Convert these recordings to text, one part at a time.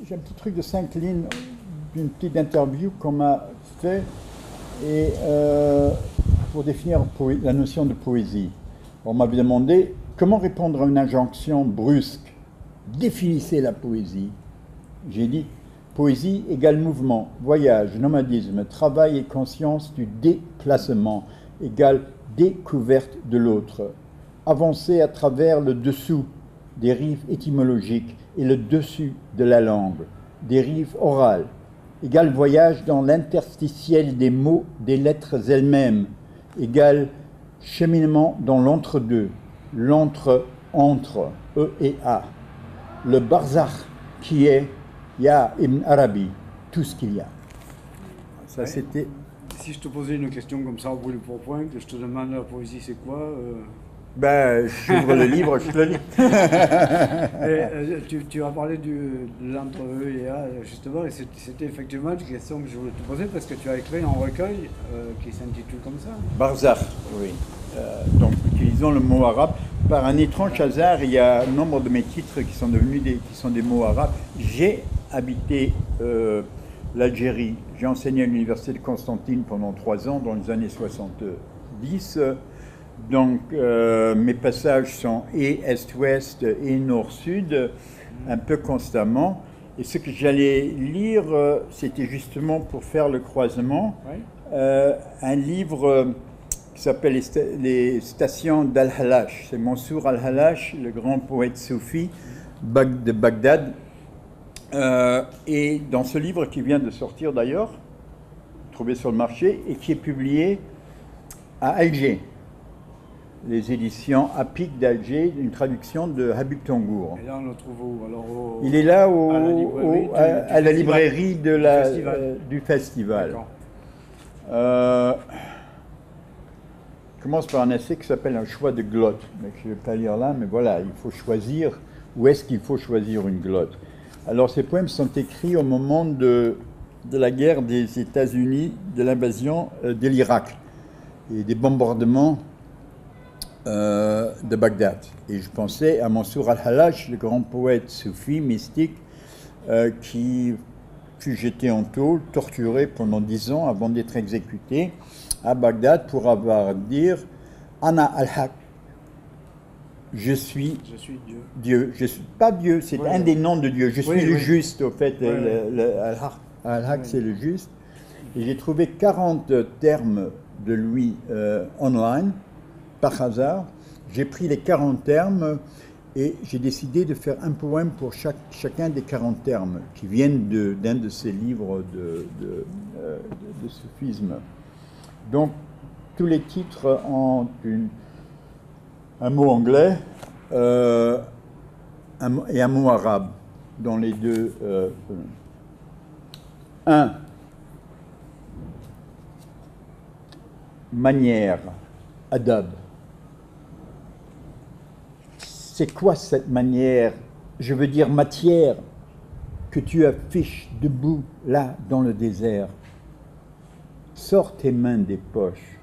j'ai un petit truc de 5 lignes d'une petite interview qu'on m'a fait et, pour définir la notion de poésie. On m'avait demandé comment répondre à une injonction brusque. Définissez la poésie. J'ai dit poésie égale mouvement, voyage, nomadisme, travail et conscience du déplacement égale découverte de l'autre. Avancer à travers le dessous des rives étymologiques et le dessus de la langue, des rives orales, égale voyage dans l'interstitiel des mots, des lettres elles-mêmes, égale cheminement dans l'entre-deux, entre E et A, le barzakh qui est Ya Ibn Arabi, tout ce qu'il y a. Ça, c'était... Si je te posais une question comme ça au bout du point, que je te demande la poésie c'est quoi Ben, j'ouvre le livre, je te le lis. Tu as parlé de l'entre E et A, justement, et c'était effectivement une question que je voulais te poser parce que tu as écrit un recueil qui s'intitule comme ça. Barzakh, oui. Donc, utilisons le mot arabe. Par un étrange hasard, il y a un nombre de mes titres qui sont devenus des mots arabes. J'ai habité l'Algérie. J'ai enseigné à l'université de Constantine pendant 3 ans dans les années 70. Donc, mes passages sont et est-ouest et nord-sud, un peu constamment. Et ce que j'allais lire, c'était justement pour faire le croisement, un livre qui s'appelle Les Stations d'Al-Halash. C'est Mansour Al-Halash, le grand poète soufi de Bagdad. Et dans ce livre qui vient de sortir d'ailleurs, trouvé sur le marché, et qui est publié à Alger, les éditions APIC d'Alger, une traduction de Habib Tangour. Et là, on le trouve où? Alors, il est là à la librairie du festival. Commence par un essai qui s'appelle Un choix de glotte, mais je ne vais pas lire là, mais voilà, il faut choisir, où est-ce qu'il faut choisir une glotte. Alors ces poèmes sont écrits au moment de la guerre des États-Unis, de l'invasion de l'Irak et des bombardements de Bagdad. Et je pensais à Mansour Al-Halash, le grand poète soufi, mystique, qui fut jeté en tôle, torturé pendant 10 ans avant d'être exécuté à Bagdad pour avoir dit Ana al-Haq, je suis Dieu. Je suis pas Dieu, c'est un des noms de Dieu. Je suis le juste, au fait. Al-Haq, c'est le juste. Et j'ai trouvé 40 termes de lui online, par hasard. J'ai pris les 40 termes et j'ai décidé de faire un poème pour chacun des 40 termes qui viennent d'un de ces livres de soufisme. Donc, tous les titres ont un mot anglais et un mot arabe dans les deux. Manière, adab. C'est quoi cette manière, je veux dire matière, que tu affiches debout là dans le désert? Sors tes mains des poches.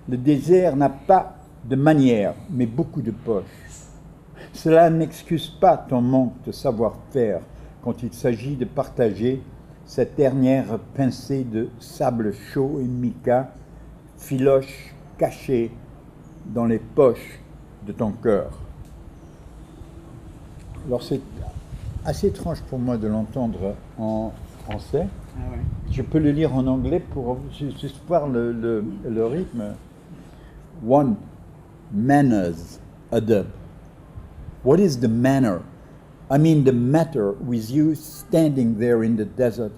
Le désert n'a pas de manière, mais beaucoup de poches. Cela n'excuse pas ton manque de savoir-faire quand il s'agit de partager cette dernière pincée de sable chaud et mica, filoche cachée dans les poches de ton cœur. Alors c'est assez étrange pour moi de l'entendre en français. Ah ouais. Je peux le lire en anglais pour juste voir le rythme. One, manners, adab. What is the manner? I mean the matter with you standing there in the desert.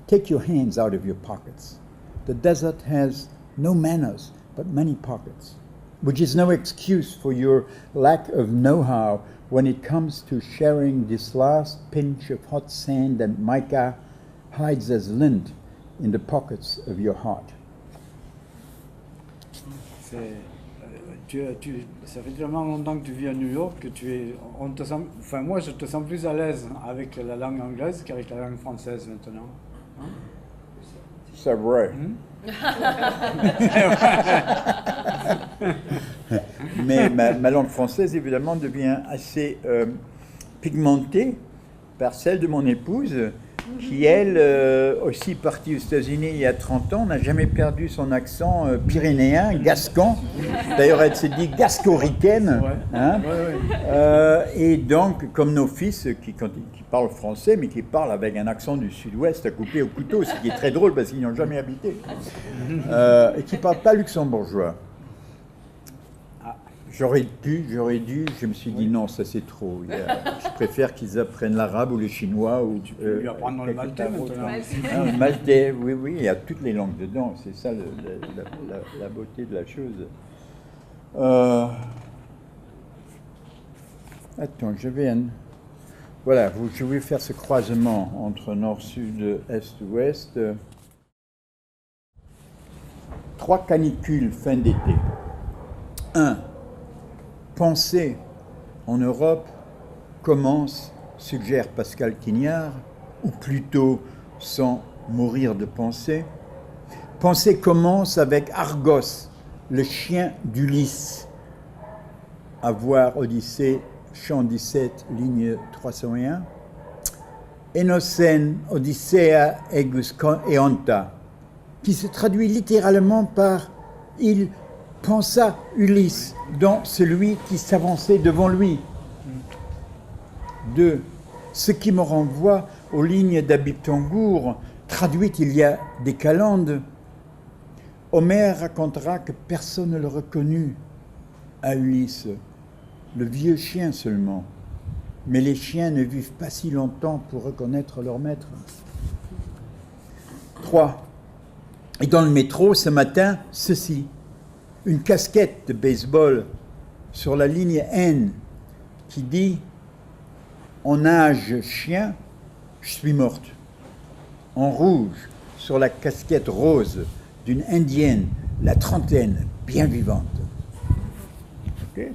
Take your hands out of your pockets. The desert has no manners, but many pockets, which is no excuse for your lack of know-how when it comes to sharing this last pinch of hot sand and mica hides as lint in the pockets of your heart. Ça fait tellement longtemps que tu vis à New York que moi je te sens plus à l'aise avec la langue anglaise qu'avec la langue française maintenant. Hein? C'est vrai. Mais ma langue française évidemment devient assez pigmentée par celle de mon épouse, qui, elle, aussi partie aux États-Unis il y a 30 ans, n'a jamais perdu son accent pyrénéen, gascon. D'ailleurs, elle s'est dit gascoricaine. Hein. Et donc, comme nos fils, qui parlent français, mais qui parlent avec un accent du sud-ouest à couper au couteau, ce qui est très drôle parce qu'ils n'y ont jamais habité. Et qui ne parlent pas luxembourgeois. J'aurais dû, je me suis dit non, ça c'est trop. Je préfère qu'ils apprennent l'arabe ou le chinois. Ou, tu peux lui apprendre le maltais maintenant. Le maltais, oui, il y a toutes les langues dedans, c'est ça la beauté de la chose. Attends, voilà, je vais faire ce croisement entre nord-sud, est-ouest. 3 canicules fin d'été. 1. Penser en Europe commence, suggère Pascal Quignard, ou plutôt sans mourir de penser. Penser commence avec Argos, le chien d'Ulysse, à voir Odyssée, chant 17, ligne 301. Enocène, Odyssea egus eonta, qui se traduit littéralement par « il pensa Ulysse dans celui qui s'avançait devant lui ». 2. Ce qui me renvoie aux lignes d'Abiptangour, traduites il y a des calendes. Homère racontera que personne ne le reconnut à Ulysse, le vieux chien seulement. Mais les chiens ne vivent pas si longtemps pour reconnaître leur maître. 3. Et dans le métro, ce matin, ceci. Une casquette de baseball sur la ligne N qui dit « En âge chien, je suis morte ». En rouge, sur la casquette rose d'une indienne, la trentaine, bien vivante. Okay.